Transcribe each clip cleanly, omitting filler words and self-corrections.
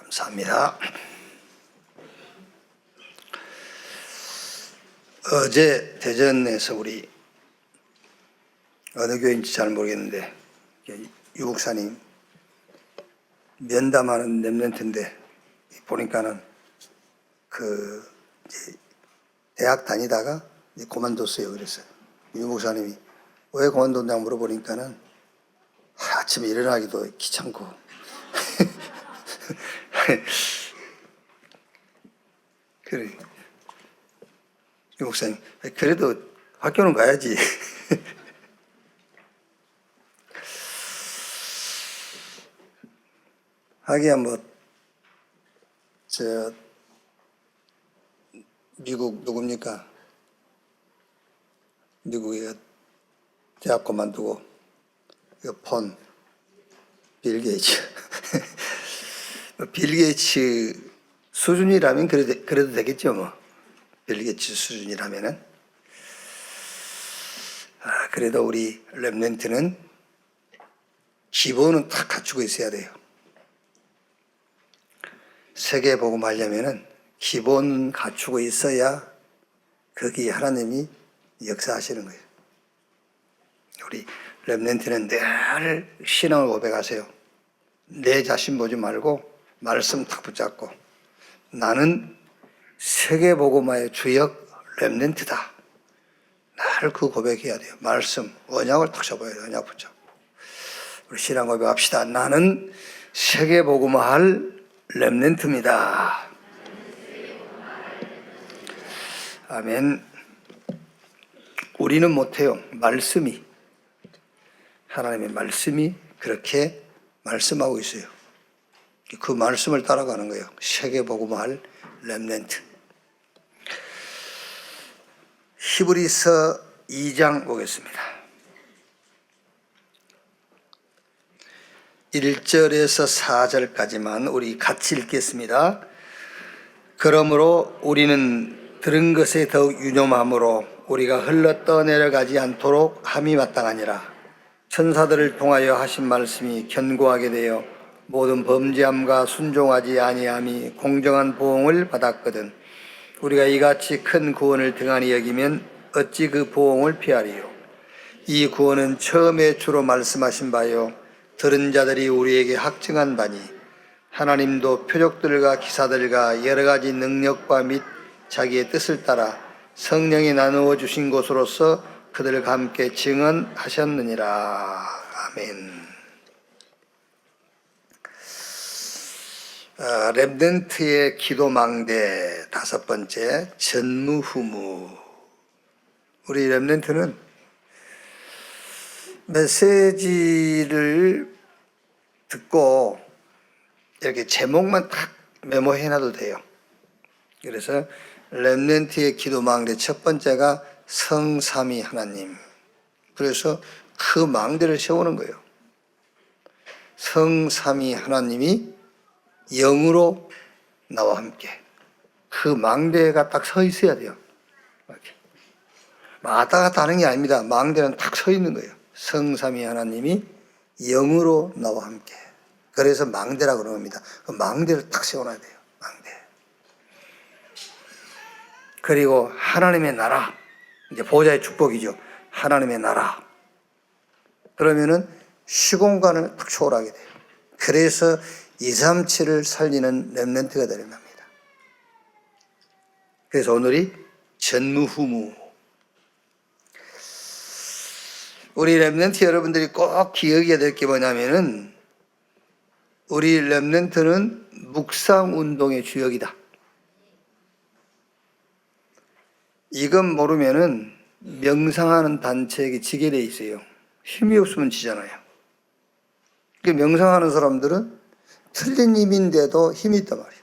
감사합니다. 어제 대전에서 우리 어느 교회인지 잘 모르겠는데 유 목사님 면담하는 랩런트인데 보니까는 대학 다니다가 그만뒀어요. 그랬어요. 유 목사님이 왜 그만뒀냐고 물어보니까는 아침에 일어나기도 귀찮고 그래. 유 목사님 그래도 학교는 가야지. 하기야 미국 누굽니까? 미국에 대학 그만두고 빌 게이츠. 빌 게이츠 수준이라면 그래도 되겠죠 뭐. 빌 게이츠 수준이라면은. 그래도 우리 랩런트는 기본은 다 갖추고 있어야 돼요. 세계 복음하려면은 기본 갖추고 있어야 거기에 하나님이 역사하시는 거예요. 우리 랩런트는 늘 신앙을 고백하세요. 내 자신 보지 말고 말씀 탁 붙잡고 나는 세계 복음화의 주역 랩런트다. 늘 그 고백해야 돼요. 말씀, 언약을 탁 잡아야 돼요. 언약 붙잡고. 우리 신앙 고백합시다. 나는 세계 복음화할 랩런트입니다. 아멘. 우리는 못해요. 말씀이, 하나님의 말씀이 그렇게 말씀하고 있어요. 그 말씀을 따라가는 거예요. 세계 복음화할 랩런트. 히브리서 2장 보겠습니다. 1절에서 4절까지만 우리 같이 읽겠습니다. 그러므로 우리는 들은 것에 더욱 유념함으로 우리가 흘러 떠내려가지 않도록 함이 마땅하니라. 천사들을 통하여 하신 말씀이 견고하게 되어 모든 범죄함과 순종하지 아니함이 공정한 보응을 받았거든. 우리가 이같이 큰 구원을 등한히 여기면 어찌 그 보응을 피하리요. 이 구원은 처음에 주로 말씀하신 바요 들은 자들이 우리에게 확증한 바니 하나님도 표적들과 기사들과 여러 가지 능력과 및 자기의 뜻을 따라 성령이 나누어 주신 것으로서 그들과 함께 증언하셨느니라. 아멘. 랩런트의 기도망대 다섯 번째, 전무후무. 우리 랩런트는 메시지를 듣고 이렇게 제목만 딱 메모해놔도 돼요. 그래서 랩런트의 기도망대 첫 번째가 성삼위 하나님. 그래서 그 망대를 세우는 거예요. 성삼위 하나님이 영으로 나와 함께. 그 망대가 딱 서 있어야 돼요. 이렇게. 왔다 갔다 하는 게 아닙니다. 망대는 딱 서 있는 거예요. 성삼위 하나님이 영으로 나와 함께. 그래서 망대라고 그러는 겁니다. 그 망대를 딱 세워놔야 돼요. 망대. 그리고 하나님의 나라. 이제 보좌의 축복이죠. 하나님의 나라. 그러면은 시공간을 딱 초월하게 돼요. 그래서 237을 살리는 랩런트가 되는 겁니다. 그래서 오늘이 전무후무. 우리 랩런트 여러분들이 꼭 기억해야 될 게 뭐냐면은 우리 랩런트는 묵상운동의 주역이다. 이건 모르면은 명상하는 단체에게 지게 돼 있어요. 힘이 없으면 지잖아요. 그 명상하는 사람들은 틀린 힘인데도 힘이 있단 말이에요.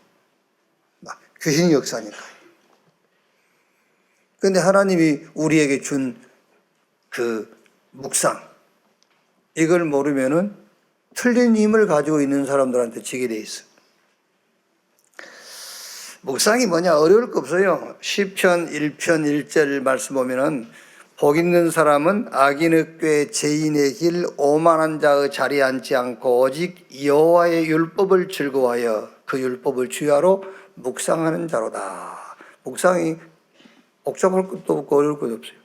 귀신 역사니까요. 그런데 하나님이 우리에게 준 그 묵상, 이걸 모르면은 틀린 힘을 가지고 있는 사람들한테 지게 돼 있어. 묵상이 뭐냐? 어려울 거 없어요. 시편 1편 1절 말씀 보면은 복 있는 사람은 악인의 꾀 죄인의 길 오만한 자의 자리에 앉지 않고 오직 여호와의 율법을 즐거워하여 그 율법을 주야로 묵상하는 자로다. 묵상이 복잡할 것도 없고 어려울 것도 없어요.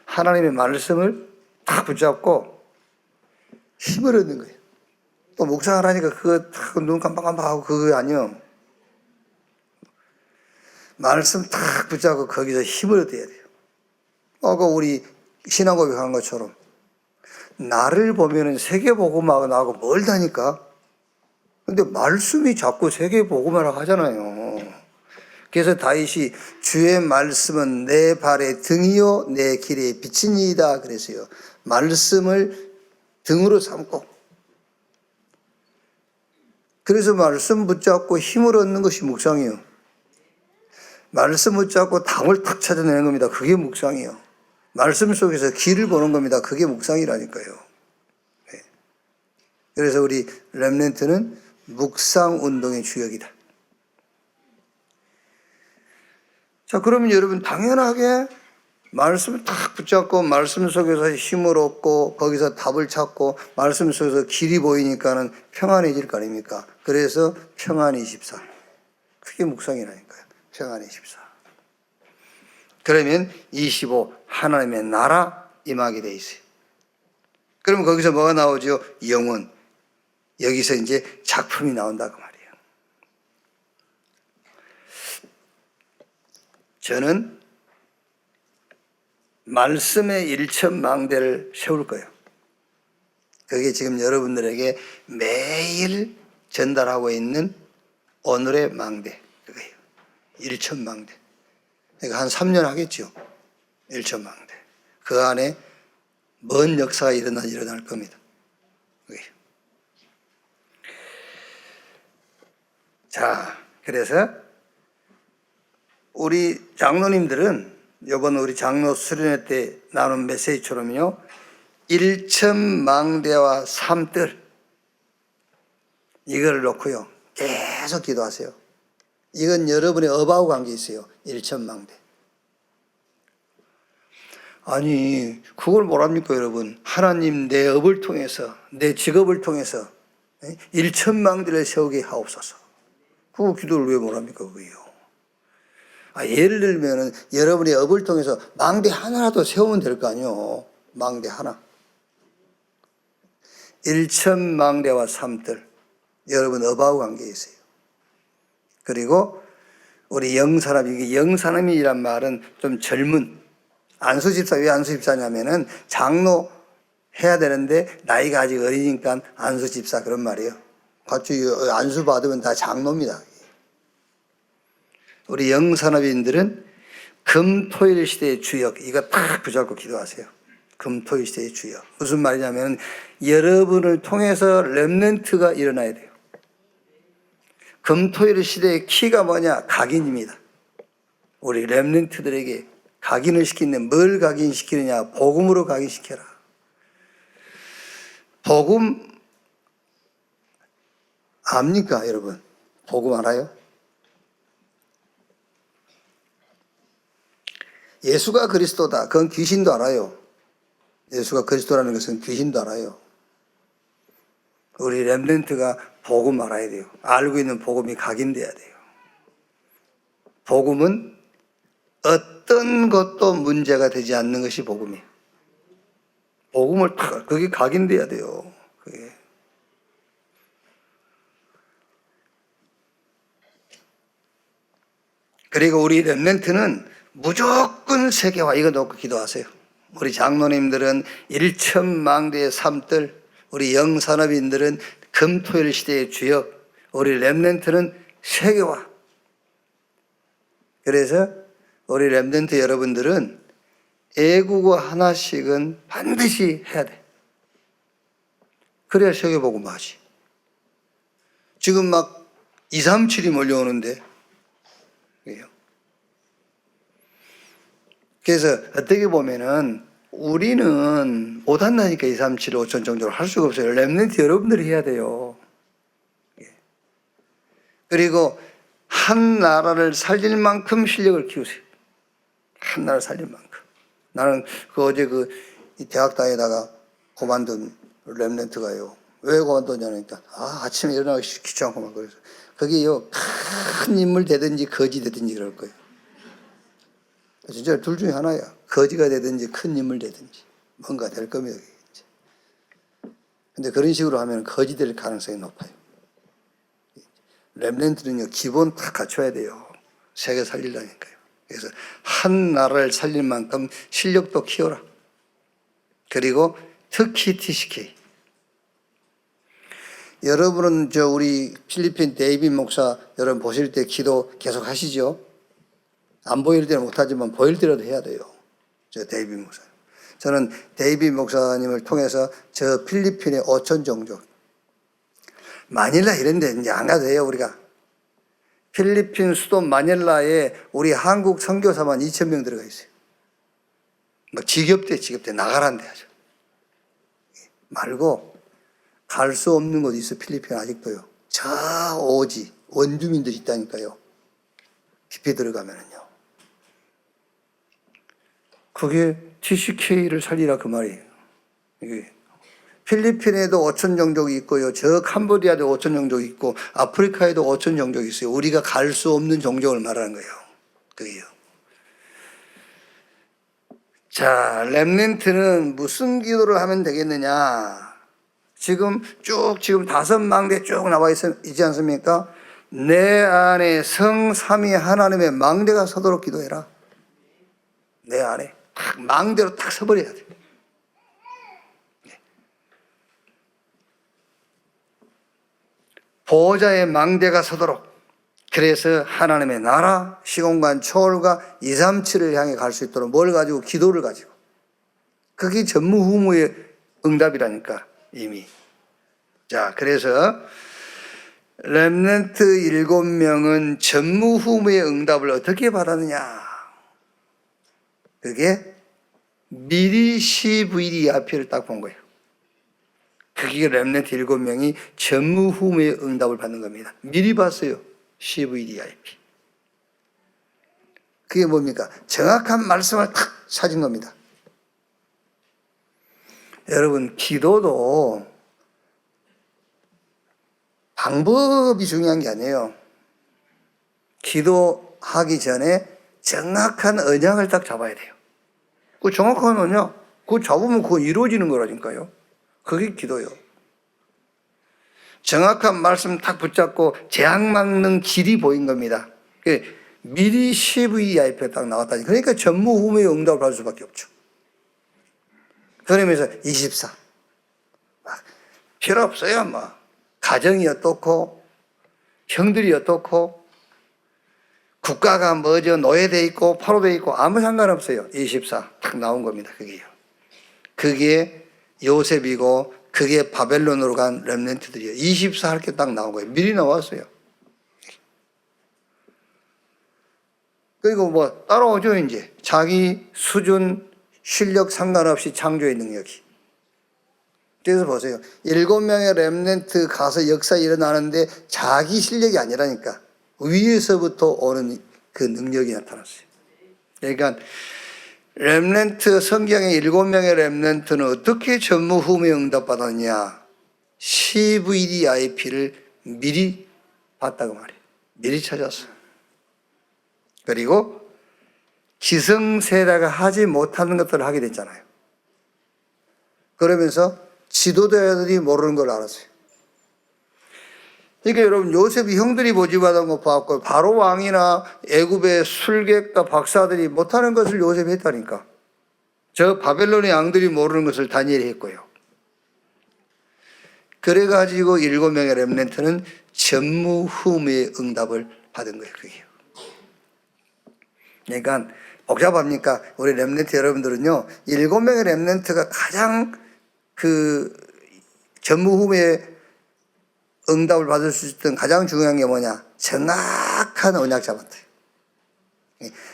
하나님의 말씀을 딱 붙잡고 힘을 얻는 거예요. 또 묵상을 하니까 그거 딱 눈 깜빡깜빡하고 그거 아니요. 말씀 딱 붙잡고 거기서 힘을 얻어야 돼요. 아까 우리 신앙 고백한 것처럼 나를 보면은 세계복음하고 나하고 멀다니까. 근데 말씀이 자꾸 세계복음하라고 하잖아요. 그래서 다윗이 주의 말씀은 내 발의 등이요 내 길의 빛이니이다 그랬어요. 말씀을 등으로 삼고, 그래서 말씀 붙잡고 힘을 얻는 것이 묵상이에요. 말씀 붙잡고 답을 탁 찾아내는 겁니다. 그게 묵상이에요. 말씀 속에서 길을 보는 겁니다. 그게 묵상이라니까요. 네. 그래서 우리 렘넌트는 묵상 운동의 주역이다. 자, 그러면 여러분 당연하게 말씀을 딱 붙잡고 말씀 속에서 힘을 얻고 거기서 답을 찾고 말씀 속에서 길이 보이니까는 평안해질 거 아닙니까? 그래서 평안 24. 그게 묵상이라니까요. 평안 24. 그러면 25 하나님의 나라 임하게 돼 있어요. 그러면 거기서 뭐가 나오죠? 영원. 여기서 이제 작품이 나온다고 말이에요. 저는 말씀의 일천망대를 세울 거예요. 그게 지금 여러분들에게 매일 전달하고 있는 오늘의 망대 그거예요. 일천망대. 그러니까 한 3년 하겠죠. 일천망대. 그 안에 먼 역사가 일어날 겁니다. 그거예요. 자, 그래서 우리 장로님들은 이번 우리 장로 수련회 때 나눈 메시지처럼요, 일천망대와 삼뜰 이걸 놓고요 계속 기도하세요. 이건 여러분의 업하고 관계 있어요. 일천망대. 아니 그걸 뭐랍니까 여러분? 하나님 내 업을 통해서 내 직업을 통해서 일천망대를 세우게 하옵소서. 그 기도를 왜 뭐랍니까 그게요? 예를 들면 여러분의 업을 통해서 망대 하나라도 세우면 될 거 아니에요. 망대 하나. 일천망대와 삼뜰. 여러분 업하고 관계 있어요. 그리고 우리 영사람, 이게 영사람이란 말은 좀 젊은 안수집사. 왜 안수집사냐면은 장로 해야 되는데 나이가 아직 어리니까 안수집사 그런 말이에요. 같이 안수 받으면 다 장로입니다. 우리 영산업인들은 금토일 시대의 주역, 이거 딱 붙잡고 기도하세요. 금토일 시대의 주역. 무슨 말이냐면 여러분을 통해서 렘넌트가 일어나야 돼요. 금토일 시대의 키가 뭐냐? 각인입니다. 우리 렘넌트들에게 각인을 시키는데 뭘 각인시키느냐? 복음으로 각인시켜라. 복음 압니까 여러분? 복음 알아요? 예수가 그리스도다. 그건 귀신도 알아요. 예수가 그리스도라는 것은 귀신도 알아요. 우리 렘넌트가 복음 알아야 돼요. 알고 있는 복음이 각인돼야 돼요. 복음은 어떤 것도 문제가 되지 않는 것이 복음이에요. 복음을 그게 각인돼야 돼요. 그게. 그리고 우리 렘넌트는 무조건 세계화 이거 놓고 기도하세요. 우리 장로님들은 일천망대의 삼뜰, 우리 영산업인들은 금토일 시대의 주역, 우리 렘넌트는 세계화. 그래서 우리 렘넌트 여러분들은 애국어 하나씩은 반드시 해야 돼. 그래야 세계복음 하지. 지금 막 237이 몰려오는데 그래요. 그래서 어떻게 보면은 우리는 못한다니까 237, 5천 정도로 할 수가 없어요. 렘넌트 여러분들이 해야 돼요. 그리고 한 나라를 살릴 만큼 실력을 키우세요. 한 나라를 살릴 만큼. 나는 어제 이 대학당에다가 그만둔 렘넌트가요. 왜 그만뒀냐니까 아침에 일어나기 귀찮고 막 그래서 거기요 큰 인물 되든지 거지 되든지 그럴 거예요. 진짜 둘 중에 하나야. 거지가 되든지 큰 인물 되든지 뭔가 될 겁니다. 근데 그런 식으로 하면 거지 될 가능성이 높아요. 렘넌트는요 기본 다 갖춰야 돼요. 세계 살리려니까요. 그래서 한 나라를 살릴 만큼 실력도 키워라. 그리고 특히 TCK. 여러분은 우리 필리핀 데이빗 목사 여러분 보실 때 기도 계속 하시죠? 안 보일 때는 못하지만 보일 때라도 해야 돼요. 저 데이빗 목사. 저는 데이빗 목사님을 통해서 저 필리핀의 5천 종족, 마닐라 이런 데 이제 안 가도 돼요, 우리가. 필리핀 수도 마닐라에 우리 한국 선교사만 2,000명 들어가 있어요. 막 지겹대 나가란데 하죠. 말고 갈 수 없는 곳이 있어. 필리핀 아직도요. 저 오지 원주민들이 있다니까요. 깊이 들어가면은요. 그게 TCK를 살리라 그 말이에요. 이게 필리핀에도 5천 종족이 있고요. 저 캄보디아도 5천 종족이 있고 아프리카에도 5천 종족이 있어요. 우리가 갈 수 없는 종족을 말하는 거예요. 그게요. 자, 렘넌트는 무슨 기도를 하면 되겠느냐? 지금 5망대 쭉 나와 있지 않습니까? 내 안에 성삼위 하나님의 망대가 서도록 기도해라. 내 안에 딱 망대로 딱 서버려야 돼. 보호자의 망대가 서도록. 그래서 하나님의 나라, 시공간 초월과 237을 향해 갈 수 있도록 뭘 가지고? 기도를 가지고. 그게 전무후무의 응답이라니까 이미. 자, 그래서 렘넌트 7명은 전무후무의 응답을 어떻게 받았느냐? 그게 미리 CVDIP를 딱 본 거예요. 그게 렘넌트 7명이 전무후무의 응답을 받는 겁니다. 미리 봤어요. CVDIP. 그게 뭡니까? 정확한 말씀을 탁 찾은 겁니다. 여러분, 기도도 방법이 중요한 게 아니에요. 기도하기 전에 정확한 언약을 딱 잡아야 돼요. 그 정확한 언약, 그거 잡으면 그거 이루어지는 거라니까요. 그게 기도요. 정확한 말씀 딱 붙잡고 재앙 막는 길이 보인 겁니다. 미리 CVIP가 딱 나왔다니. 그러니까 전무후무의 응답을 받을 수밖에 없죠. 그러면서 24. 필요 없어요, 뭐. 가정이 어떻고, 형들이 어떻고, 국가가 뭐죠, 노예돼 있고, 포로돼 있고, 아무 상관없어요. 24. 딱 나온 겁니다, 그게요. 그게 요셉이고, 그게 바벨론으로 간 렘넌트들이에요. 24 할 게 딱 나온 거예요. 미리 나왔어요. 그리고 뭐 따라오죠, 이제. 자기 수준, 실력 상관없이 창조의 능력이. 그래서 보세요. 7명의 렘넌트 가서 역사 일어나는데 자기 실력이 아니라니까. 위에서부터 오는 그 능력이 나타났어요. 그러니까 렘넌트 성경의 7명의 렘넌트는 어떻게 전무후무의 응답받았냐? CVDIP를 미리 봤다고 말이에요. 미리 찾았어요. 그리고 기성세대가 하지 못하는 것들을 하게 됐잖아요. 그러면서 지도자들이 모르는 걸 알았어요. 그러니까 여러분, 요셉이 형들이 모집하던 거 봤고, 바로 왕이나 애굽의 술객과 박사들이 못하는 것을 요셉이 했다니까. 저 바벨론의 양들이 모르는 것을 다니엘이 했고요. 그래가지고 7명의 렘넌트는 전무후무의 응답을 받은 거예요. 그게요. 그러니까 복잡합니까? 우리 렘넌트 여러분들은요, 7명의 렘넌트가 가장 전무후무의 응답을 받을 수 있던 가장 중요한 게 뭐냐? 정확한 언약 잡았다.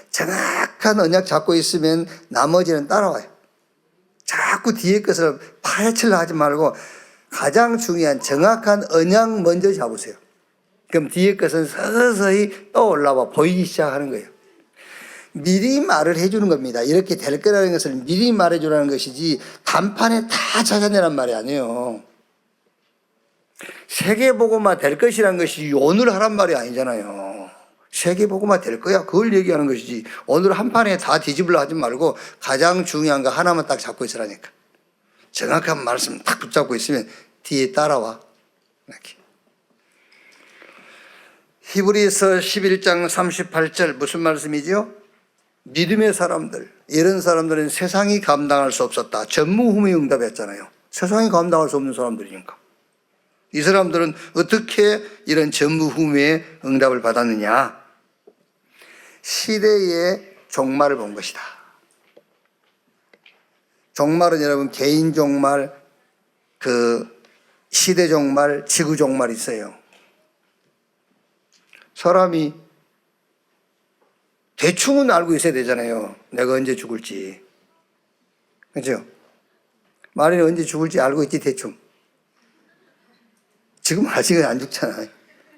정확한 언약 잡고 있으면 나머지는 따라와요. 자꾸 뒤에 것을 파헤치려 하지 말고 가장 중요한 정확한 언약 먼저 잡으세요. 그럼 뒤에 것은 서서히 떠올라와 보이기 시작하는 거예요. 미리 말을 해주는 겁니다. 이렇게 될 거라는 것을 미리 말해주라는 것이지 단판에 다 찾아내란 말이 아니에요. 세계복음화 될 것이라는 것이 오늘 하란 말이 아니잖아요. 세계복음화 될 거야 그걸 얘기하는 것이지 오늘 한 판에 다 뒤집으려 하지 말고 가장 중요한 거 하나만 딱 잡고 있으라니까. 정확한 말씀 딱 붙잡고 있으면 뒤에 따라와. 이렇게. 히브리서 11장 38절 무슨 말씀이죠? 믿음의 사람들, 이런 사람들은 세상이 감당할 수 없었다. 전무후무의 응답했잖아요. 세상이 감당할 수 없는 사람들이니까. 이 사람들은 어떻게 이런 전무후무의 응답을 받았느냐? 시대의 종말을 본 것이다. 종말은 여러분 개인 종말, 시대 종말, 지구 종말이 있어요. 사람이 대충은 알고 있어야 되잖아요. 내가 언제 죽을지. 그죠? 마린이 언제 죽을지 알고 있지, 대충. 지금 아직은 안 죽잖아요.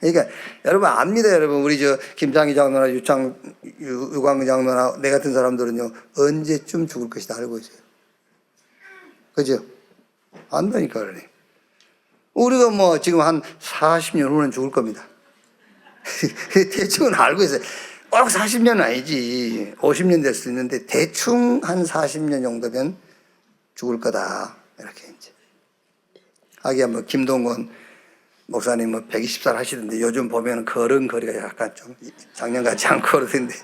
그러니까 여러분 압니다, 여러분. 우리 김장희 장로나 유광 장로나 내 같은 사람들은요, 언제쯤 죽을 것이다 알고 있어요. 그죠? 안다니까, 그러네. 우리가 지금 한 40년 후는 죽을 겁니다. 대충은 알고 있어요. 꼭 40년은 아니지. 50년 될 수 있는데 대충 한 40년 정도면 죽을 거다. 이렇게 이제. 하기야 김동건 목사님 120살 하시던데 요즘 보면 걸음걸이가 약간 좀 작년 같지 않고 그러던데.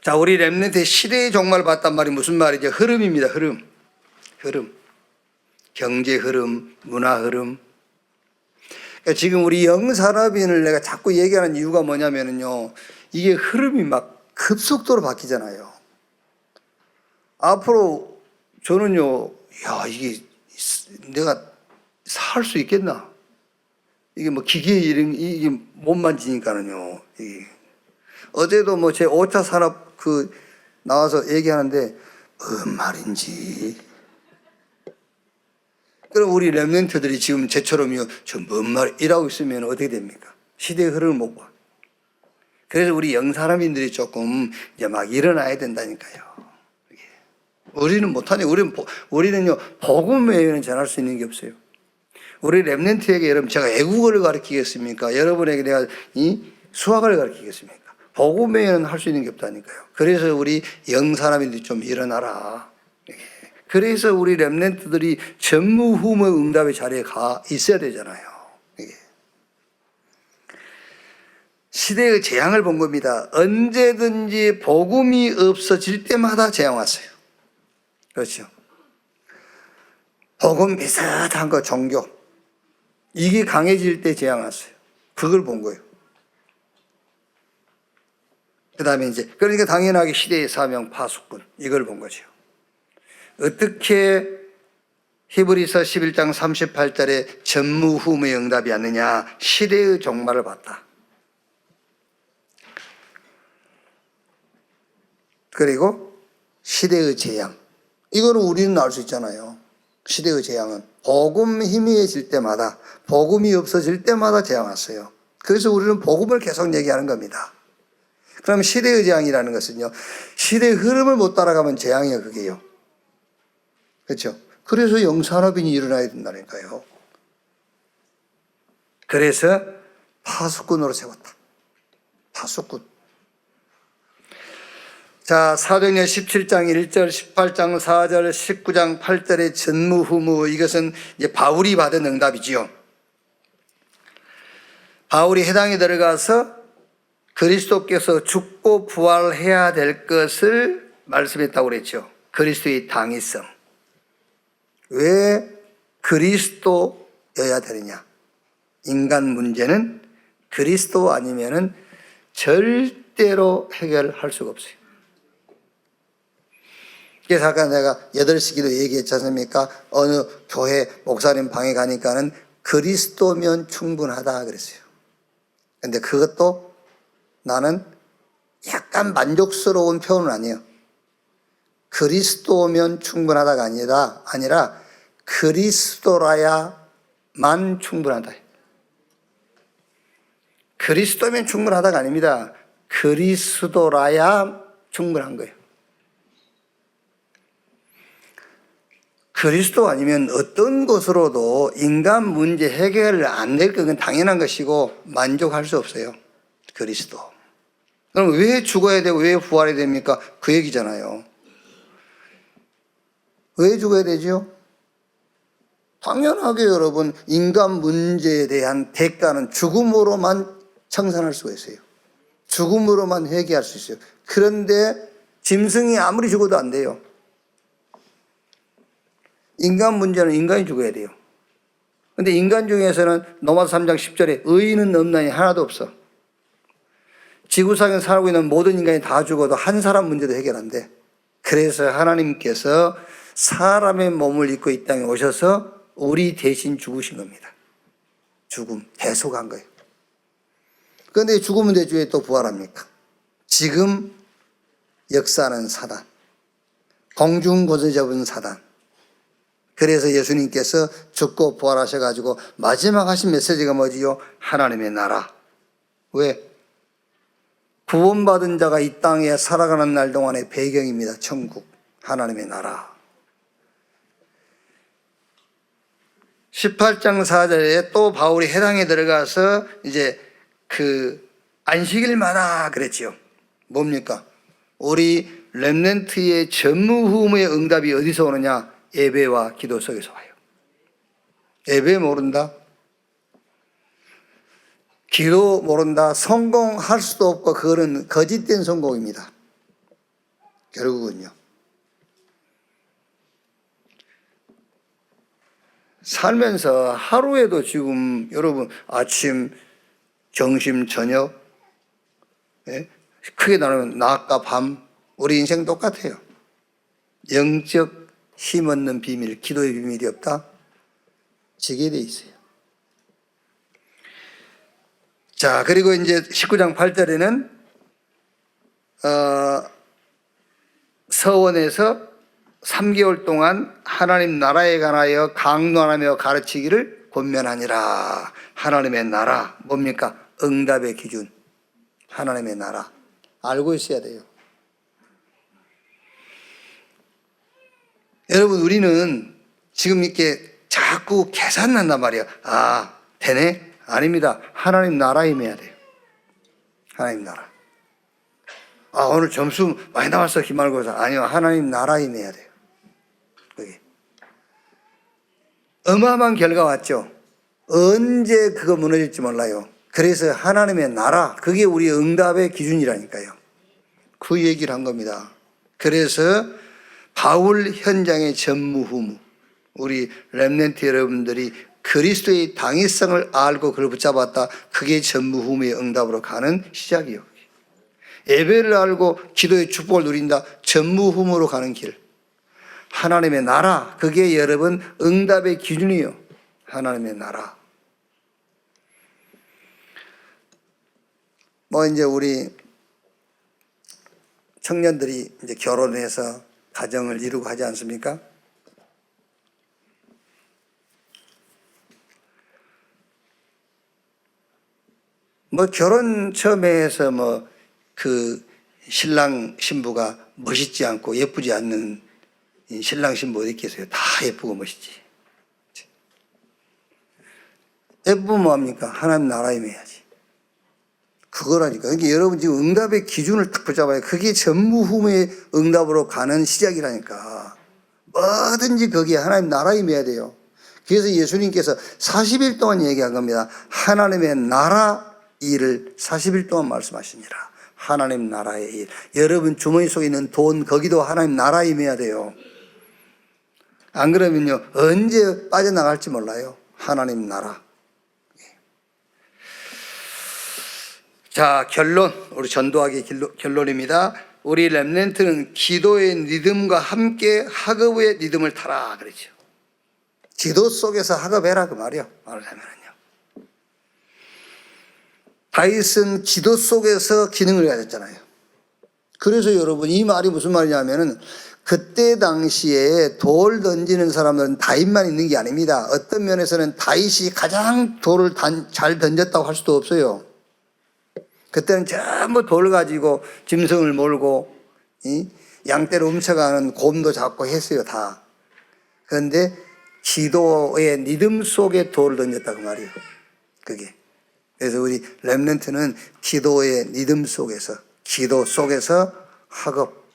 자, 우리 렘넌트의 시대의 종말을 봤단 말이 무슨 말이죠? 흐름입니다. 흐름. 경제 흐름, 문화 흐름. 그러니까 지금 우리 영산업인을 내가 자꾸 얘기하는 이유가 뭐냐면요. 이게 흐름이 막 급속도로 바뀌잖아요. 앞으로 저는요, 이게 내가 살 수 있겠나? 이게 기계 이게 못 만지니까는요. 어제도 제 5차 산업 나와서 얘기하는데, 뭔 말인지. 그럼 우리 렘넌트들이 지금 제처럼요, 저 뭔 말이라고 있으면 어떻게 됩니까? 시대의 흐름을 못 봐. 그래서 우리 영사람인들이 조금 이제 막 일어나야 된다니까요. 우리는 못하네. 우리는요, 복음 외에는 전할 수 있는 게 없어요. 우리 렘넌트에게 여러분, 제가 애국어를 가르치겠습니까? 여러분에게 내가 수학을 가르치겠습니까? 복음 외에는 할 수 있는 게 없다니까요. 그래서 우리 영사람인들이 좀 일어나라. 그래서 우리 렘넌트들이 전무후무 응답의 자리에 가 있어야 되잖아요. 시대의 재앙을 본 겁니다. 언제든지 복음이 없어질 때마다 재앙 왔어요. 그렇죠. 복음 비슷한 거 종교. 이게 강해질 때 재앙 왔어요. 그걸 본 거예요. 그 다음에 그러니까 당연하게 시대의 사명 파수꾼. 이걸 본 거죠. 어떻게 히브리서 11장 38절에 전무후무의 응답이 왔느냐? 시대의 종말을 봤다. 그리고 시대의 재앙. 이거는 우리는 알 수 있잖아요. 시대의 재앙은 복음 희미해질 때마다, 복음이 없어질 때마다 재앙 왔어요. 그래서 우리는 복음을 계속 얘기하는 겁니다. 그럼 시대의 재앙이라는 것은요, 시대의 흐름을 못 따라가면 재앙이에요, 그게요. 그렇죠? 그래서 영산업인이 일어나야 된다니까요. 그래서 파수꾼으로 세웠다. 파수꾼. 자, 사도행전 17장 1절, 18장 4절, 19장 8절의 전무후무, 이것은 이제 바울이 받은 응답이지요. 바울이 해당에 들어가서 그리스도께서 죽고 부활해야 될 것을 말씀했다고 그랬죠. 그리스도의 당위성. 왜 그리스도여야 되느냐? 인간 문제는 그리스도 아니면은 절대로 해결할 수가 없어요. 그래서 아까 내가 8시 기도 얘기했지 않습니까? 어느 교회 목사님 방에 가니까는 그리스도면 충분하다 그랬어요. 근데 그것도 나는 약간 만족스러운 표현은 아니에요. 그리스도면 충분하다가 아니라 그리스도라야만 충분하다. 그리스도면 충분하다가 아닙니다. 그리스도라야 충분한 거예요. 그리스도 아니면 어떤 것으로도 인간 문제 해결을 안 될 건 당연한 것이고 만족할 수 없어요. 그리스도. 그럼 왜 죽어야 되고 왜 부활해야 됩니까? 그 얘기잖아요. 왜 죽어야 되죠? 당연하게 여러분, 인간 문제에 대한 대가는 죽음으로만 청산할 수가 있어요. 죽음으로만 회개할 수 있어요. 그런데 짐승이 아무리 죽어도 안 돼요. 인간 문제는 인간이 죽어야 돼요. 근데 인간 중에서는 로마서 3장 10절에 의인은 없나니 하나도 없어. 지구상에 살고 있는 모든 인간이 다 죽어도 한 사람 문제도 해결 안 돼. 그래서 하나님께서 사람의 몸을 입고 이 땅에 오셔서 우리 대신 죽으신 겁니다. 죽음, 대속한 거예요. 그런데 죽으면 되죠. 왜 또 부활합니까? 지금 역사는 사단, 공중고제 잡은 사단. 그래서 예수님께서 죽고 부활하셔가지고 마지막 하신 메시지가 뭐지요? 하나님의 나라. 왜? 구원받은 자가 이 땅에 살아가는 날 동안의 배경입니다. 천국, 하나님의 나라. 18장 4절에 또 바울이 해당에 들어가서 이제 그 안식일마다 그랬지요. 뭡니까? 우리 렘넌트의 전무후무의 응답이 어디서 오느냐? 예배와 기도 속에서 와요. 예배 모른다? 기도 모른다? 성공할 수도 없고 그거는 거짓된 성공입니다. 결국은요. 살면서 하루에도 지금 여러분 아침, 점심, 저녁, 크게 나누면 낮과 밤, 우리 인생 똑같아요. 영적 힘 얻는 비밀, 기도의 비밀이 없다? 지게 돼 있어요. 자, 그리고 이제 19장 8절에는 서원에서 3개월 동안 하나님 나라에 관하여 강론하며 가르치기를 권면하니라. 하나님의 나라 뭡니까? 응답의 기준. 하나님의 나라 알고 있어야 돼요. 여러분, 우리는 지금 이렇게 자꾸 계산한단 말이에요. 아, 되네? 아닙니다. 하나님 나라 임해야 돼요. 하나님 나라. 아, 오늘 점수 많이 나왔어, 기말고사. 아니요, 하나님 나라 임해야 돼요. 그게 어마어마한 결과 왔죠. 언제 그거 무너질지 몰라요. 그래서 하나님의 나라, 그게 우리 응답의 기준이라니까요. 그 얘기를 한 겁니다. 그래서 바울 현장의 전무후무, 우리 렘넌트 여러분들이 그리스도의 당위성을 알고 그걸 붙잡았다. 그게 전무후무의 응답으로 가는 시작이에요. 예배를 알고 기도의 축복을 누린다. 전무후무로 가는 길. 하나님의 나라, 그게 여러분 응답의 기준이에요. 하나님의 나라. 이제 우리 청년들이 이제 결혼해서 가정을 이루고 하지 않습니까? 결혼 처음에 해서 그 신랑 신부가 멋있지 않고 예쁘지 않는 신랑 신부 어디 있겠어요? 다 예쁘고 멋있지. 예쁘면 뭐합니까? 하나님 나라 임해야지. 그거라니까. 그러니까 여러분 지금 응답의 기준을 딱 붙잡아요. 그게 전무후무의 응답으로 가는 시작이라니까. 뭐든지 거기에 하나님 나라 임해야 돼요. 그래서 예수님께서 40일 동안 얘기한 겁니다. 하나님의 나라 일을 40일 동안 말씀하시니라. 하나님 나라의 일. 여러분 주머니 속에 있는 돈, 거기도 하나님 나라 임해야 돼요. 안 그러면요, 언제 빠져나갈지 몰라요. 하나님 나라. 자, 결론. 우리 전도하기 결론입니다. 우리 렘넌트는 기도의 리듬과 함께 학업의 리듬을 타라 그랬죠. 기도 속에서 학업해라 그 말이요. 말하자면요. 다윗은 기도 속에서 기능을 가졌잖아요. 그래서 여러분 이 말이 무슨 말이냐면은 그때 당시에 돌 던지는 사람들은 다윗만 있는 게 아닙니다. 어떤 면에서는 다윗이 가장 돌을 잘 던졌다고 할 수도 없어요. 그때는 전부 돌 가지고 짐승을 몰고 양떼를 훔쳐가는 곰도 잡고 했어요, 다. 그런데 기도의 리듬 속에 돌을 던졌다고 말이에요. 그게. 그래서 우리 렘넌트는 기도의 리듬 속에서, 기도 속에서 학업,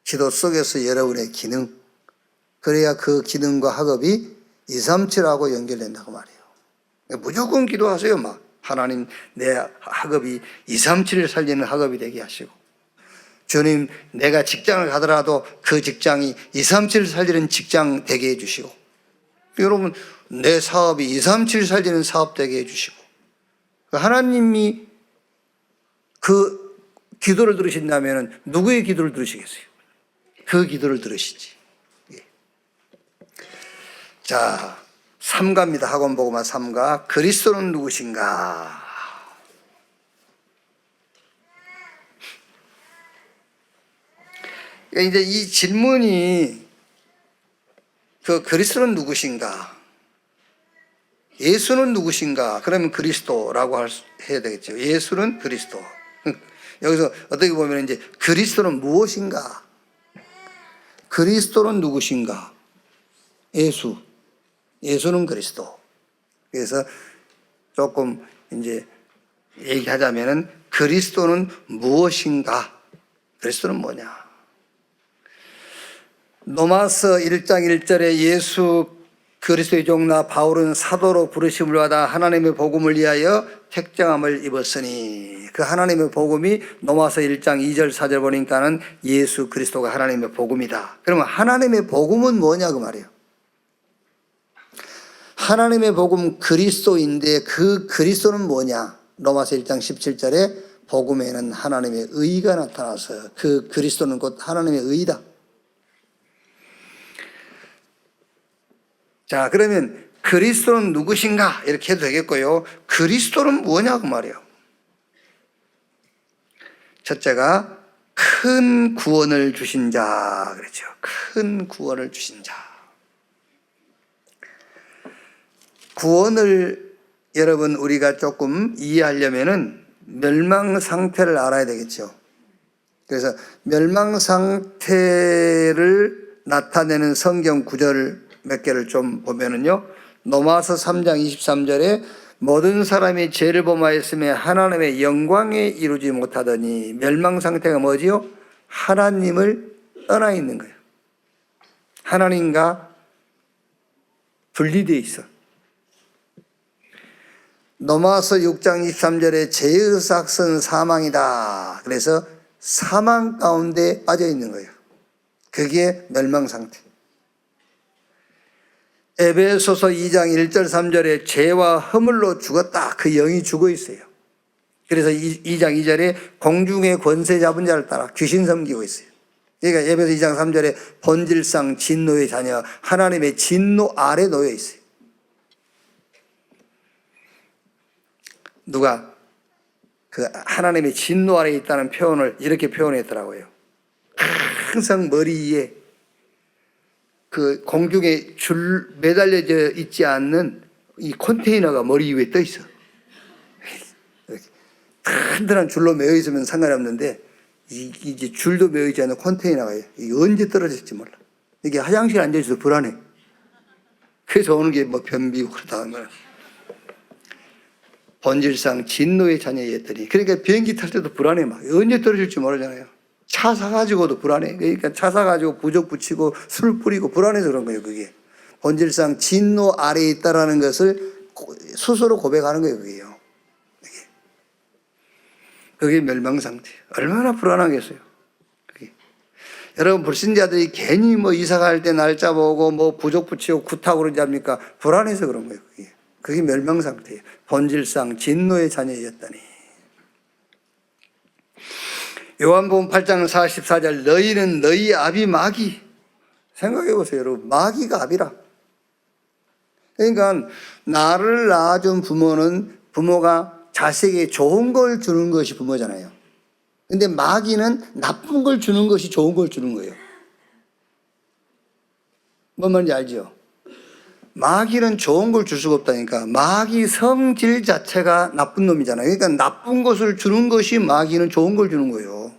기도 속에서 여러분의 기능, 그래야 그 기능과 학업이 237하고 연결된다고 말이에요. 무조건 기도하세요. 막 하나님, 내 학업이 237을 살리는 학업이 되게 하시고, 주님, 내가 직장을 가더라도 그 직장이 237을 살리는 직장 되게 해주시고, 여러분, 내 사업이 237을 살리는 사업 되게 해주시고, 하나님이 그 기도를 들으신다면 누구의 기도를 들으시겠어요? 그 기도를 들으시지. 자, 3가입니다. 학원보고만 3가. 그리스도는 누구신가? 이제 이 질문이 그 그리스도는 누구신가? 예수는 누구신가? 그러면 그리스도라고 해야 되겠죠. 예수는 그리스도. 여기서 어떻게 보면 이제 그리스도는 무엇인가? 그리스도는 누구신가? 예수. 예수는 그리스도. 그래서 조금 이제 얘기하자면은 그리스도는 무엇인가? 그리스도는 뭐냐? 로마서 1장 1절에 예수 그리스도의 종나 바울은 사도로 부르심을 받아 하나님의 복음을 위하여 택정함을 입었으니, 그 하나님의 복음이 로마서 1장 2절 4절 보니까는 예수 그리스도가 하나님의 복음이다. 그러면 하나님의 복음은 뭐냐 그 말이에요. 하나님의 복음 그리스도인데 그 그리스도는 뭐냐? 로마서 1장 17절에 복음에는 하나님의 의가 나타나서 그 그리스도는 곧 하나님의 의다. 자, 그러면 그리스도는 누구신가? 이렇게 해도 되겠고요. 그리스도는 뭐냐 그 말이에요. 첫째가 큰 구원을 주신 자 그랬죠. 큰 구원을 주신 자. 구원을 여러분 우리가 조금 이해하려면은 멸망 상태를 알아야 되겠죠. 그래서 멸망 상태를 나타내는 성경 구절 몇 개를 좀 보면은요. 로마서 3장 23절에 모든 사람이 죄를 범하였으며 하나님의 영광에 이루지 못하더니, 멸망 상태가 뭐지요? 하나님을 떠나 있는 거예요. 하나님과 분리되어 있어. 로마서 6장 23절에 죄의 삭은 사망이다. 그래서 사망 가운데 빠져 있는 거예요. 그게 멸망 상태. 에베소서 2장 1절 3절에 죄와 허물로 죽었다. 그 영이 죽어 있어요. 그래서 2장 2절에 공중의 권세 잡은 자를 따라 귀신 섬기고 있어요. 그러니까 에베소 2장 3절에 본질상 진노의 자녀, 하나님의 진노 아래 놓여 있어요. 누가 그 하나님의 진노 아래 있다는 표현을 이렇게 표현했더라고요. 항상 머리 위에 그 공중에 줄 매달려져 있지 않는 이 컨테이너가 머리 위에 떠 있어. 튼튼한 줄로 매여 있으면 상관이 없는데 이제 줄도 매여 있지 않는 컨테이너가 이게 언제 떨어질지 몰라. 이게 화장실 앉아 있어도 불안해. 그래서 오는 게 뭐 변비고 그러다 하면 본질상 진노의 자녀였더니, 그러니까 비행기 탈 때도 불안해. 막 언제 떨어질지 모르잖아요. 차 사가지고도 불안해. 그러니까 차 사가지고 부적 붙이고 술 뿌리고 불안해서 그런 거예요. 그게 본질상 진노 아래에 있다라는 것을 스스로 고백하는 거예요. 그게요. 그게 멸망 상태예요. 얼마나 불안하겠어요. 그게. 여러분, 불신자들이 괜히 뭐 이사 갈 때 날짜 보고 뭐 부적 붙이고 굿하고 그러지 않습니까? 불안해서 그런 거예요. 그게 멸망 상태예요. 본질상 진노의 자녀였다니. 요한복음 8장 44절, 너희는 너희 아비 마귀. 생각해 보세요, 여러분. 마귀가 아비라. 그러니까 나를 낳아준 부모는, 부모가 자식에게 좋은 걸 주는 것이 부모잖아요. 근데 마귀는 나쁜 걸 주는 것이 좋은 걸 주는 거예요. 뭔 말인지 알죠? 마귀는 좋은 걸 줄 수가 없다니까. 마귀 성질 자체가 나쁜 놈이잖아요. 그러니까 나쁜 것을 주는 것이 마귀는 좋은 걸 주는 거예요.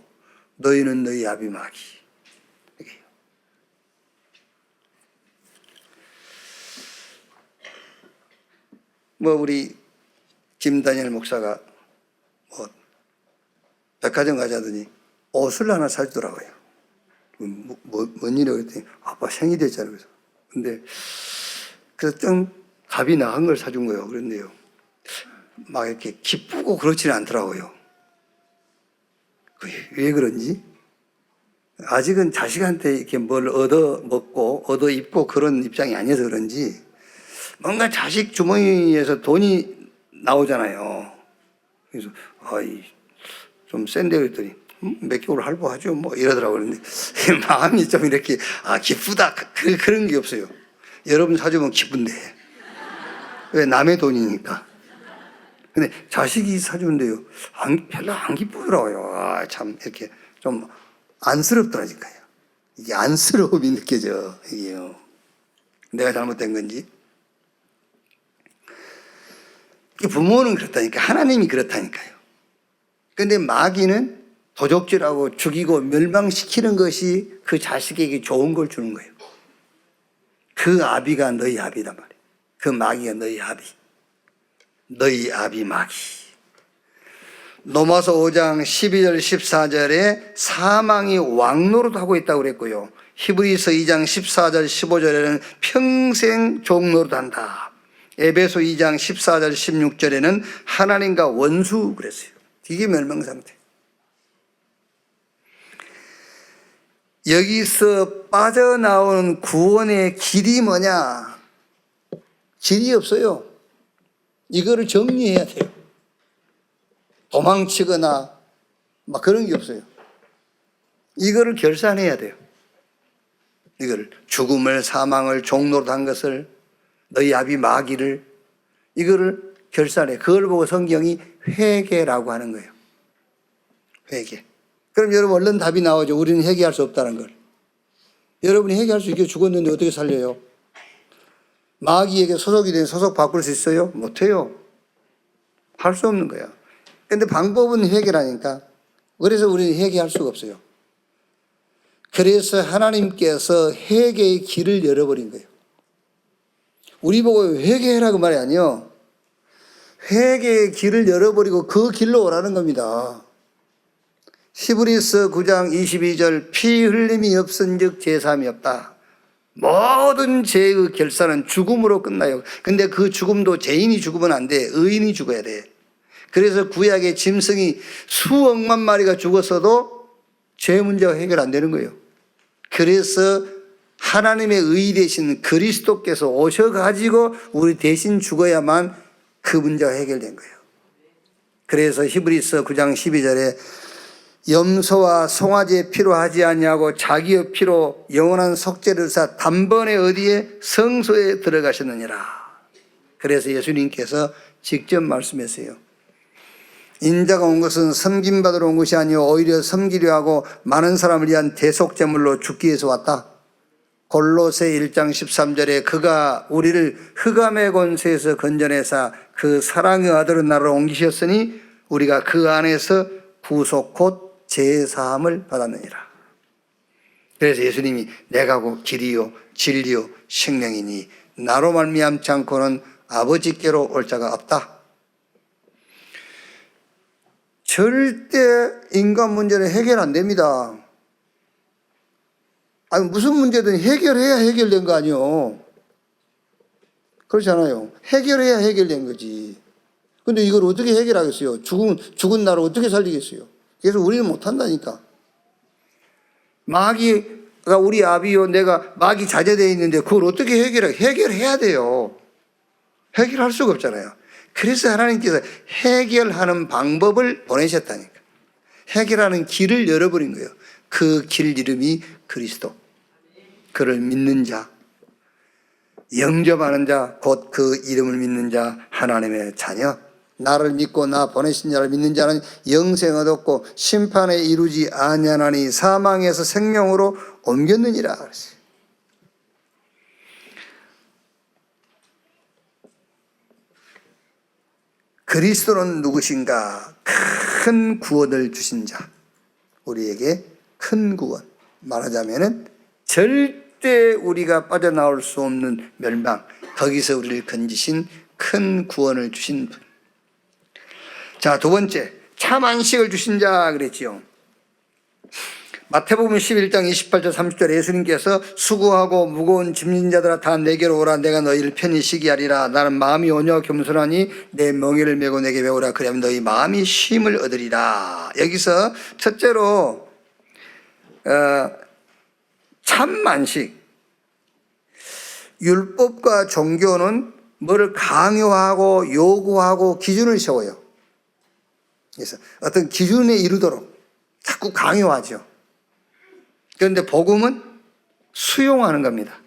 너희는 너희 아비 마귀. 뭐 우리 김다니엘 목사가 뭐 백화점 가자더니 옷을 하나 사주더라고요. 뭔 일이야 그랬더니 아빠 생일이었잖아요. 그래서 좀 값이 나간 걸 사준 거예요. 그런데요, 막 이렇게 기쁘고 그렇지는 않더라고요. 왜 그런지? 아직은 자식한테 이렇게 뭘 얻어 먹고 얻어 입고 그런 입장이 아니어서 그런지 뭔가 자식 주머니에서 돈이 나오잖아요. 그래서 좀 센데 그랬더니 몇 개월 할부하죠 뭐 이러더라고요. 그런데 마음이 좀 이렇게 기쁘다 그런 게 없어요. 여러분 사주면 기쁜데 왜? 남의 돈이니까. 근데 자식이 사주는데요, 별로 안 기쁘더라고요. 참 이렇게 좀 안쓰럽더라니까요. 이게 안쓰러움이 느껴져. 이게요, 내가 잘못된 건지. 부모는 그렇다니까, 하나님이 그렇다니까요. 근데 마귀는 도적질하고 죽이고 멸망시키는 것이 그 자식에게 좋은 걸 주는 거예요. 그 아비가 너희 아비단 말이에요. 그 마귀가 너희 아비. 너희 아비 마귀. 로마서 5장 12절 14절에 사망이 왕노릇하고 있다고 그랬고요. 히브리서 2장 14절 15절에는 평생 종노릇한다. 에베소 2장 14절 16절에는 하나님과 원수 그랬어요. 이게 멸망상태. 여기서 빠져나오는 구원의 길이 뭐냐? 길이 없어요. 이거를 정리해야 돼요. 도망치거나 막 그런 게 없어요. 이거를 결산해야 돼요. 이거를 죽음을, 사망을, 종노릇한 것을, 너희 아비 마귀를, 이거를 결산해. 그걸 보고 성경이 회개라고 하는 거예요. 회개. 그럼 여러분 얼른 답이 나오죠. 우리는 회개할 수 없다는 걸. 여러분이 회개할 수 있게 죽었는데 어떻게 살려요? 마귀에게 소속이 된 소속 바꿀 수 있어요? 못해요. 할 수 없는 거야. 근데 방법은 회개라니까. 그래서 우리는 회개할 수가 없어요. 그래서 하나님께서 회개의 길을 열어버린 거예요. 우리 보고 회개해라고 말이 아니요, 회개의 길을 열어버리고 그 길로 오라는 겁니다. 히브리서 9장 22절 피 흘림이 없은즉 제사함이 없다. 모든 죄의 결산은 죽음으로 끝나요. 근데 그 죽음도 죄인이 죽으면 안 돼. 의인이 죽어야 돼. 그래서 구약의 짐승이 수억만 마리가 죽었어도 죄 문제가 해결 안 되는 거예요. 그래서 하나님의 의 되신 그리스도께서 오셔가지고 우리 대신 죽어야만 그 문제가 해결된 거예요. 그래서 히브리서 9장 12절에 염소와 송아지의 피로 하지 아니하고 자기의 피로 영원한 속죄를 사 단번에 어디에 성소에 들어가셨느니라. 그래서 예수님께서 직접 말씀했어요. 인자가 온 것은 섬김받으러 온 것이 아니요 오히려 섬기려 하고 많은 사람을 위한 대속제물로 죽기 위해서 왔다. 골로새 1장 13절에 그가 우리를 흑암의 권세에서 건져내사 그 사랑의 아들은 나로 옮기셨으니 우리가 그 안에서 구속 곧 제사함을 받았느니라. 그래서 예수님이 내가 곧 길이요 진리요 생명이니 나로 말미암지 않고는 아버지께로 올 자가 없다. 절대 인간 문제는 해결 안 됩니다. 아니 무슨 문제든 해결해야 해결된 거 아니요. 그렇잖아요. 해결해야 해결된 거지. 근데 이걸 어떻게 해결하겠어요? 죽은 나를 어떻게 살리겠어요? 그래서 우리는 못한다니까. 마귀가 우리 아비요, 내가 마귀 자제되어 있는데 그걸 어떻게 해결해야 돼요. 해결할 수가 없잖아요. 그래서 하나님께서 해결하는 방법을 보내셨다니까. 해결하는 길을 열어버린 거예요. 그 길 이름이 그리스도. 그를 믿는 자, 영접하는 자, 곧 그 이름을 믿는 자, 하나님의 자녀. 나를 믿고 나 보내신 자를 믿는 자는 영생을 얻고 심판에 이루지 아니하나니 사망에서 생명으로 옮겼느니라. 그리스도는 누구신가? 큰 구원을 주신 자. 우리에게 큰 구원. 말하자면은 절대 우리가 빠져나올 수 없는 멸망, 거기서 우리를 건지신 큰 구원을 주신 분. 자, 두 번째, 참 안식을 주신 자 그랬지요. 마태복음 11장 28절 30절에 예수님께서 수고하고 무거운 짐진 자들아 다 내게로 오라. 내가 너희를 편히 쉬게 하리라. 나는 마음이 온유하고 겸손하니 내 멍에를 메고 내게 배우라. 그러면 너희 마음이 쉼을 얻으리라. 여기서 첫째로 참 안식. 율법과 종교는 뭐를 강요하고 요구하고 기준을 세워요. 그래서 어떤 기준에 이르도록 자꾸 강요하죠. 그런데 복음은 수용하는 겁니다.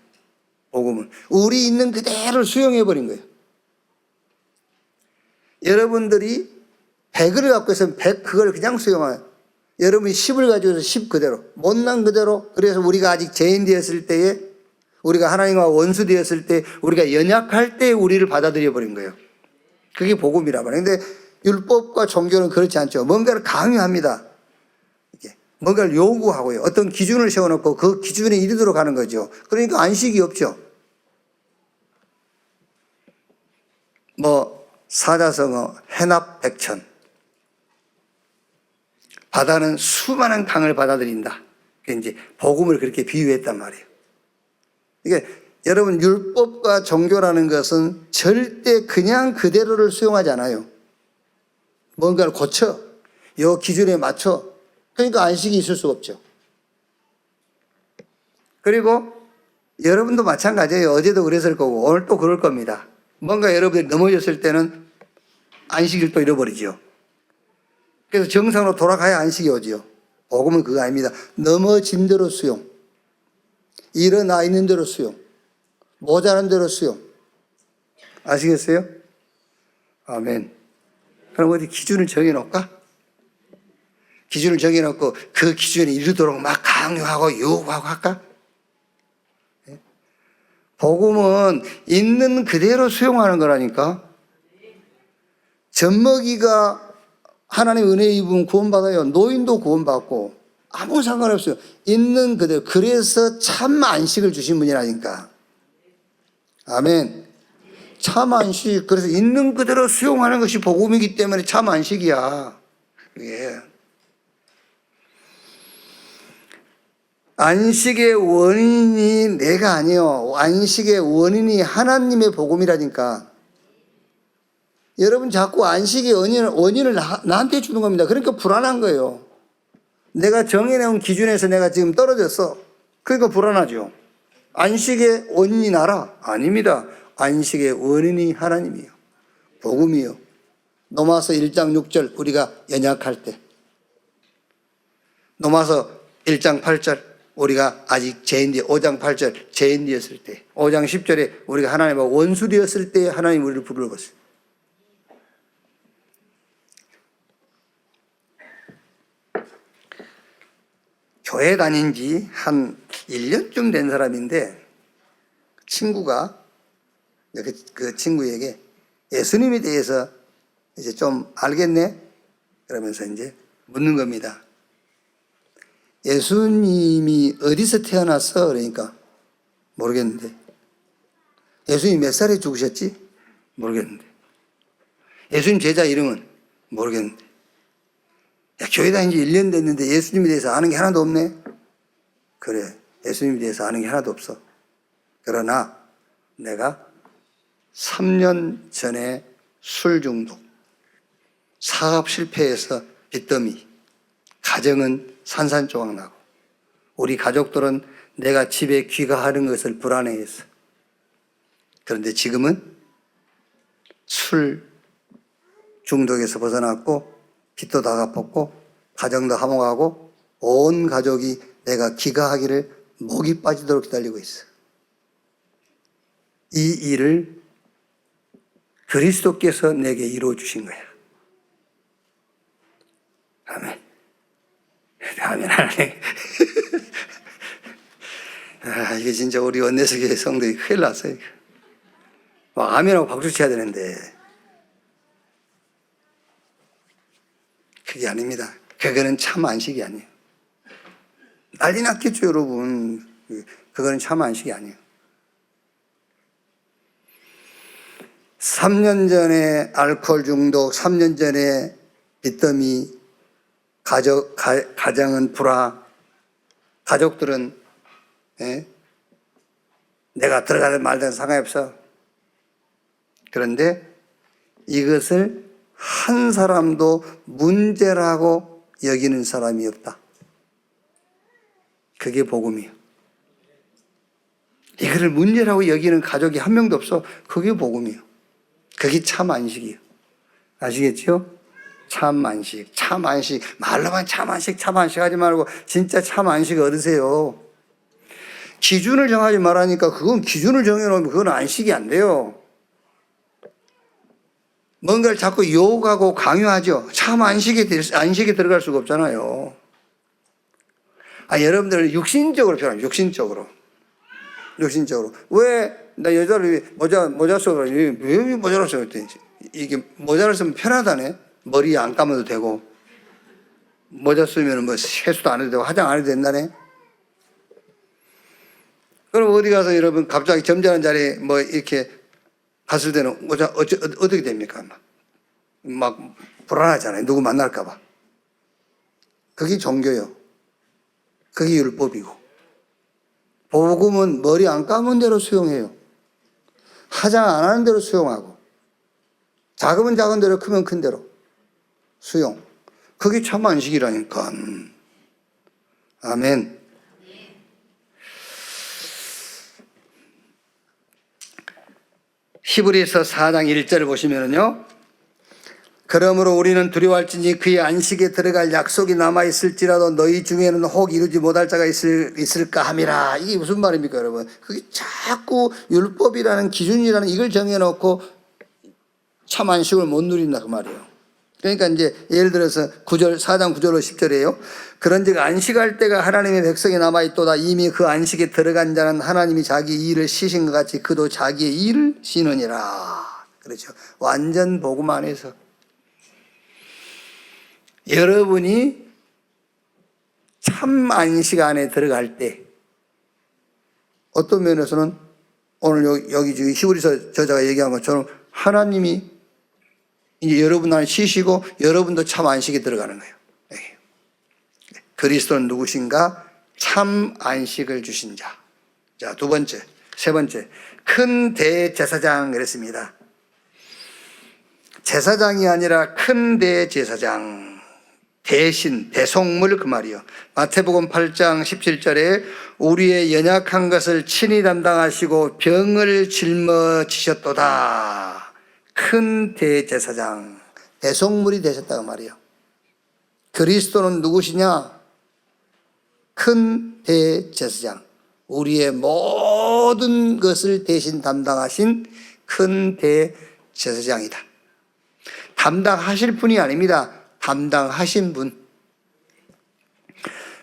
복음은 우리 있는 그대로를 수용해버린 거예요. 여러분들이 100을 갖고 있으면 100 그걸 그냥 수용해요. 여러분이 10을 가지고 있어서 10 그대로, 못난 그대로. 그래서 우리가 아직 죄인 되었을 때에, 우리가 하나님과 원수 되었을 때, 우리가 연약할 때 우리를 받아들여 버린 거예요. 그게 복음이라 말이에요. 그런데 율법과 종교는 그렇지 않죠. 뭔가를 강요합니다. 뭔가를 요구하고요. 어떤 기준을 세워놓고 그 기준에 이르도록 하는 거죠. 그러니까 안식이 없죠. 사자성어, 해납백천. 바다는 수많은 강을 받아들인다. 이제 복음을 그렇게 비유했단 말이에요. 이게 여러분, 율법과 종교라는 것은 절대 그냥 그대로를 수용하지 않아요. 뭔가를 고쳐, 이 기준에 맞춰. 그러니까 안식이 있을 수 없죠. 그리고 여러분도 마찬가지예요. 어제도 그랬을 거고 오늘 또 그럴 겁니다. 뭔가 여러분들이 넘어졌을 때는 안식을 또 잃어버리죠. 그래서 정상으로 돌아가야 안식이 오죠. 복음은 그거 아닙니다. 넘어진 대로 수용, 일어나 있는 대로 수용, 모자란 대로 수용. 아시겠어요? 아멘. 그럼 어디 기준을 정해놓을까? 기준을 정해놓고 그 기준에 이르도록 막 강요하고 요구하고 할까? 복음은 있는 그대로 수용하는 거라니까. 젖먹이가 하나님의 은혜 입으면 구원받아요. 노인도 구원받고 아무 상관없어요. 있는 그대로. 그래서 참 안식을 주신 분이라니까. 아멘. 참 안식. 그래서 있는 그대로 수용하는 것이 복음이기 때문에 참 안식이야. 그게. 안식의 원인이 내가 아니요. 안식의 원인이 하나님의 복음이라니까. 여러분 자꾸 안식의 원인을 나한테 주는 겁니다. 그러니까 불안한 거예요. 내가 정해놓은 기준에서 내가 지금 떨어졌어. 그러니까 불안하죠. 안식의 원인이 나라? 아닙니다. 안식의 원인이 하나님이에요. 복음이요. 로마서 1장 6절 우리가 연약할 때, 로마서 1장 8절 우리가 아직 죄인 되어 5장 8절 죄인 되었을 때, 5장 10절에 우리가 하나님과 원수 되었을 때 하나님 우리를 불러봤어요. 교회 다닌 지 한 1년쯤 된 사람인데 친구가 그 친구에게 예수님에 대해서 이제 좀 알겠네? 그러면서 이제 묻는 겁니다. 예수님이 어디서 태어났어? 그러니까 모르겠는데. 예수님이 몇 살에 죽으셨지? 모르겠는데. 예수님 제자 이름은? 모르겠는데. 야, 교회 다닌 지 1년 됐는데 예수님에 대해서 아는 게 하나도 없네? 그래, 예수님에 대해서 아는 게 하나도 없어. 그러나 내가 3년 전에 술 중독, 사업 실패해서 빚더미, 가정은 산산조각 나고, 우리 가족들은 내가 집에 귀가하는 것을 불안해했어. 그런데 지금은 술 중독에서 벗어났고, 빚도 다 갚았고, 가정도 화목하고, 온 가족이 내가 귀가하기를 목이 빠지도록 기다리고 있어. 이 일을 그리스도께서 내게 이루어 주신 거야. 아멘. 아멘, 하나님. 이게 진짜 우리 원내석의 성도이 큰일 났어요. 막 아멘하고 박수 쳐야 되는데. 그게 아닙니다. 그거는 참 안식이 아니에요. 난리 났겠죠, 여러분. 그거는 참 안식이 아니에요. 3년 전에 알코올 중독, 3년 전에 빚더미, 가정은 불화, 가족들은 내가 들어가든 말든 상관없어. 그런데 이것을 한 사람도 문제라고 여기는 사람이 없다. 그게 복음이에요. 이거를 문제라고 여기는 가족이 한 명도 없어. 그게 복음이에요. 그게 참 안식이에요. 아시겠죠? 참 안식, 참 안식. 말로만 참 안식, 참 안식 하지 말고 진짜 참 안식 얻으세요. 기준을 정하지 말라니까 그건 기준을 정해놓으면 그건 안식이 안 돼요. 뭔가를 자꾸 요구하고 강요하죠. 참 안식에 들어갈 수가 없잖아요. 여러분들은 육신적으로 표현해요. 육신적으로. 왜 나 여자를 모자 써라. 왜 모자를 써야 돼? 이게 모자를 쓰면 편하다네. 머리 안 감아도 되고. 모자 쓰면 뭐 세수도 안 해도 되고 화장 안 해도 된다네. 그럼 어디 가서 여러분 갑자기 점잖은 자리에 뭐 이렇게 갔을 때는 모자 어떻게 됩니까? 막 불안하잖아요. 누구 만날까봐. 그게 종교요. 그게 율법이고. 복음은 머리 안 감은 대로 수용해요. 화장 안 하는 대로 수용하고, 작으면 작은 대로 크면 큰 대로 수용. 그게 참 안식이라니까. 아멘. 히브리서 4장 1절을 보시면요. 그러므로 우리는 두려워할지니 그의 안식에 들어갈 약속이 남아있을지라도 너희 중에는 혹 이루지 못할 자가 있을까 함이라. 이게 무슨 말입니까, 여러분? 그게 자꾸 율법이라는 기준이라는 이걸 정해놓고 참 안식을 못 누린다 그 말이에요. 그러니까 이제 예를 들어서 4장 9절로 10절이에요. 그런즉 안식할 때가 하나님의 백성이 남아있도다. 이미 그 안식에 들어간 자는 하나님이 자기 일을 쉬신 것 같이 그도 자기의 일을 쉬느니라. 그렇죠. 완전 복음 안에서 여러분이 참 안식 안에 들어갈 때 어떤 면에서는 오늘 여기 지금 히브리서 저자가 얘기한 것처럼 하나님이 이제 여러분 안에 쉬시고 여러분도 참 안식에 들어가는 거예요. 그리스도는 누구신가? 참 안식을 주신 자. 자, 세 번째 큰 대제사장 그랬습니다. 제사장이 아니라 큰 대제사장. 대신, 대속물 그 말이요. 마태복음 8장 17절에 우리의 연약한 것을 친히 담당하시고 병을 짊어지셨도다. 큰 대제사장, 대속물이 되셨다고 말이요. 그리스도는 누구시냐? 큰 대제사장. 우리의 모든 것을 대신 담당하신 큰 대제사장이다. 담당하실 분이 아닙니다. 담당하신 분.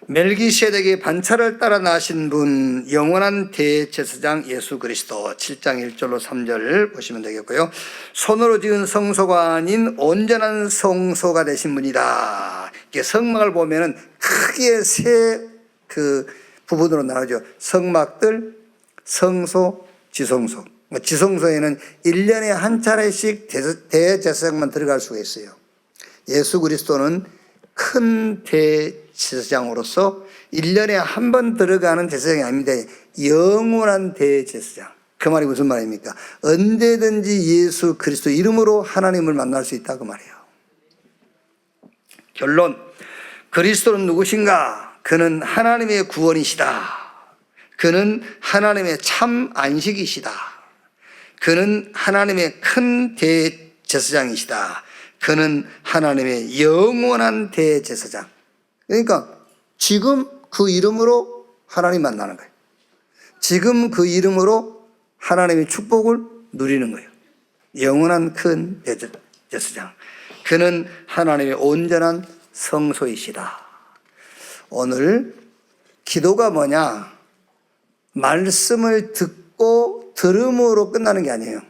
멜기세덱의 반차를 따라 나신 분, 영원한 대제사장 예수 그리스도. 7장 1절로 3절 보시면 되겠고요. 손으로 지은 성소가 아닌 온전한 성소가 되신 분이다. 이게 성막을 보면은 크게 세 부분으로 나누죠. 성막들, 성소, 지성소. 지성소에는 1년에 한 차례씩 대제사장만 들어갈 수가 있어요. 예수 그리스도는 큰 대제사장으로서 1년에 한 번 들어가는 제사장이 아닙니다. 영원한 대제사장. 그 말이 무슨 말입니까? 언제든지 예수 그리스도 이름으로 하나님을 만날 수 있다 그 말이에요. 결론, 그리스도는 누구신가? 그는 하나님의 구원이시다. 그는 하나님의 참 안식이시다. 그는 하나님의 큰 대제사장이시다. 그는 하나님의 영원한 대제사장. 그러니까 지금 그 이름으로 하나님 만나는 거예요. 지금 그 이름으로 하나님의 축복을 누리는 거예요. 영원한 큰 대제사장. 그는 하나님의 온전한 성소이시다. 오늘 기도가 뭐냐? 말씀을 듣고 들음으로 끝나는 게 아니에요.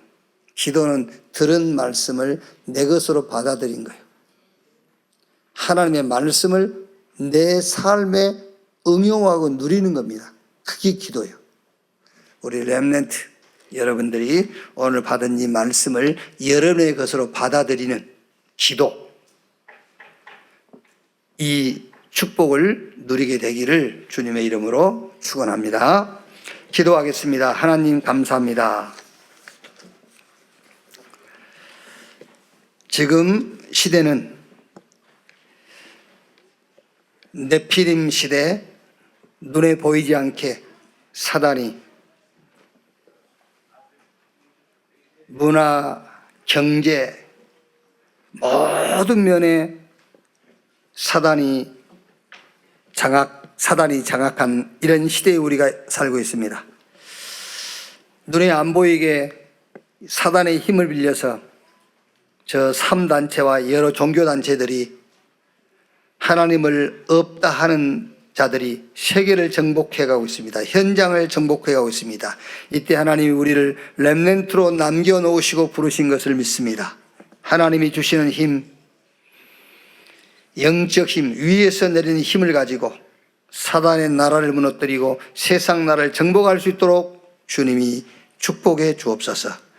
기도는 들은 말씀을 내 것으로 받아들인 거예요. 하나님의 말씀을 내 삶에 응용하고 누리는 겁니다. 그게 기도예요. 우리 렘넌트 여러분들이 오늘 받은 이 말씀을 여러분의 것으로 받아들이는 기도, 이 축복을 누리게 되기를 주님의 이름으로 축원합니다. 기도하겠습니다. 하나님 감사합니다. 지금 시대는 네피림 시대, 눈에 보이지 않게 사단이 문화, 경제, 모든 면에 사단이 장악한 이런 시대에 우리가 살고 있습니다. 눈에 안 보이게 사단의 힘을 빌려서 저 3단체와 여러 종교단체들이 하나님을 없다 하는 자들이 세계를 정복해 가고 있습니다. 현장을 정복해 가고 있습니다. 이때 하나님이 우리를 렘넌트로 남겨놓으시고 부르신 것을 믿습니다. 하나님이 주시는 힘, 영적 힘, 위에서 내리는 힘을 가지고 사단의 나라를 무너뜨리고 세상 나라를 정복할 수 있도록 주님이 축복해 주옵소서.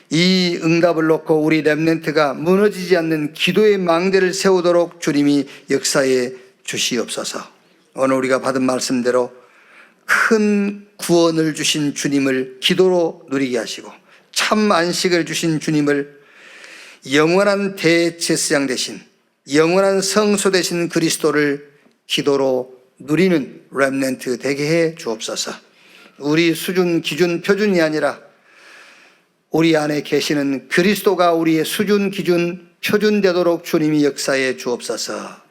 이 응답을 놓고 우리 렘넌트가 무너지지 않는 기도의 망대를 세우도록 주님이 역사해 주시옵소서. 오늘 우리가 받은 말씀대로 큰 구원을 주신 주님을 기도로 누리게 하시고 참 안식을 주신 주님을 영원한 대제사장 되신 영원한 성소 되신 그리스도를 기도로 누리는 렘넌트 되게 해 주옵소서. 우리 수준, 기준, 표준이 아니라 우리 안에 계시는 그리스도가 우리의 수준, 기준, 표준 되도록 주님이 역사해 주옵소서.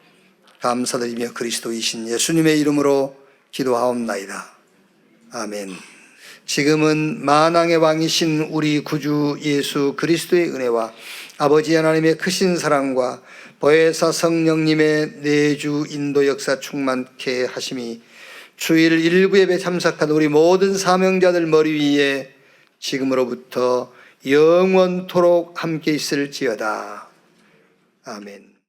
감사드리며 그리스도이신 예수님의 이름으로 기도하옵나이다. 아멘. 지금은 만왕의 왕이신 우리 구주 예수 그리스도의 은혜와 아버지 하나님의 크신 사랑과 보혜사 성령님의 내주 인도 역사 충만케 하심이 주일 일부 예배 참석한 우리 모든 사명자들 머리 위에 지금으로부터 영원토록 함께 있을지어다. 아멘.